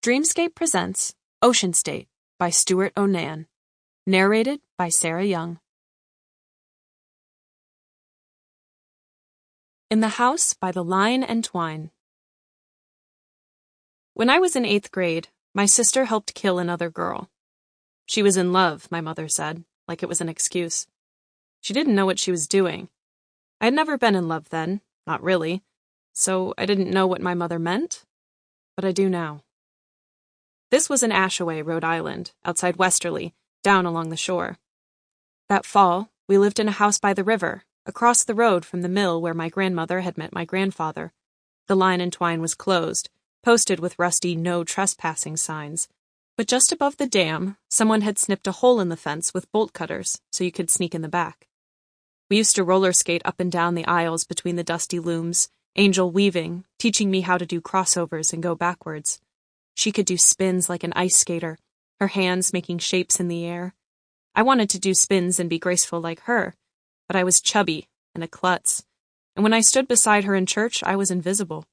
Dreamscape presents Ocean State by Stewart O'Nan. Narrated by Sara Young. In the House by the Line and Twine. When I was in 8th grade, my sister helped kill another girl. She was in love, my mother said, like it was an excuse. She didn't know what she was doing. I had never been in love then, not really, so I didn't know what my mother meant, but I do now. This was in Ashaway, Rhode Island, outside Westerly, down along the shore. That fall, we lived in a house by the river, across the road from the mill where my grandmother had met my grandfather. The Line and Twine was closed, posted with rusty no trespassing signs. But just above the dam, someone had snipped a hole in the fence with bolt cutters so you could sneak in the back. We used to roller skate up and down the aisles between the dusty looms, Angel weaving, teaching me how to do crossovers and go backwards. She could do spins like an ice skater, her hands making shapes in the air. I wanted to do spins and be graceful like her, but I was chubby and a klutz, and when I stood beside her in church, I was invisible.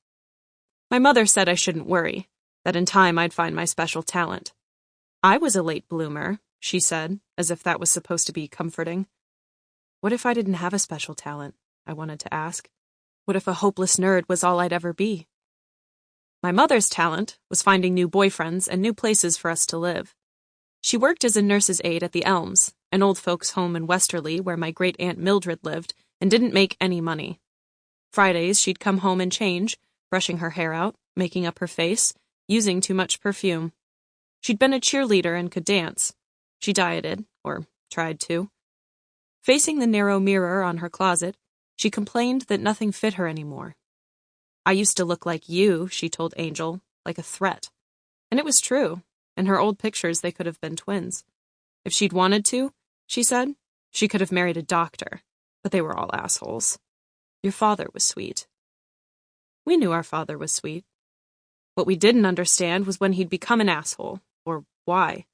My mother said I shouldn't worry, that in time I'd find my special talent. I was a late bloomer, she said, as if that was supposed to be comforting. What if I didn't have a special talent? I wanted to ask. What if a hopeless nerd was all I'd ever be? My mother's talent was finding new boyfriends and new places for us to live. She worked as a nurse's aide at the Elms, an old folks' home in Westerly where my great-aunt Mildred lived, and didn't make any money. Fridays, she'd come home and change, brushing her hair out, making up her face, using too much perfume. She'd been a cheerleader and could dance. She dieted, or tried to. Facing the narrow mirror on her closet, she complained that nothing fit her anymore. I used to look like you, she told Angel, like a threat. And it was true. In her old pictures, they could have been twins. If she'd wanted to, she said, she could have married a doctor, but they were all assholes. Your father was sweet. We knew our father was sweet. What we didn't understand was when he'd become an asshole, or why.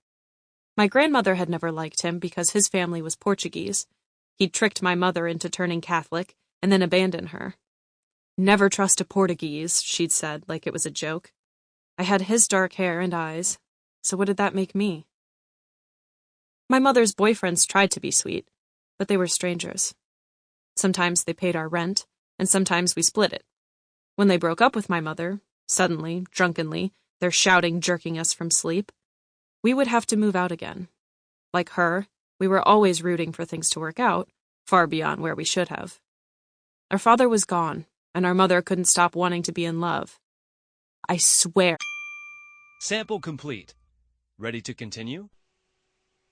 My grandmother had never liked him because his family was Portuguese. He'd tricked my mother into turning Catholic and then abandoned her. Never trust a Portuguese, she'd said, like it was a joke. I had his dark hair and eyes, so what did that make me? My mother's boyfriends tried to be sweet, but they were strangers. Sometimes they paid our rent, and sometimes we split it. When they broke up with my mother, suddenly, drunkenly, their shouting jerking us from sleep, we would have to move out again. Like her, we were always rooting for things to work out, far beyond where we should have. Our father was gone, and our mother couldn't stop wanting to be in love. I swear. Sample complete. Ready to continue?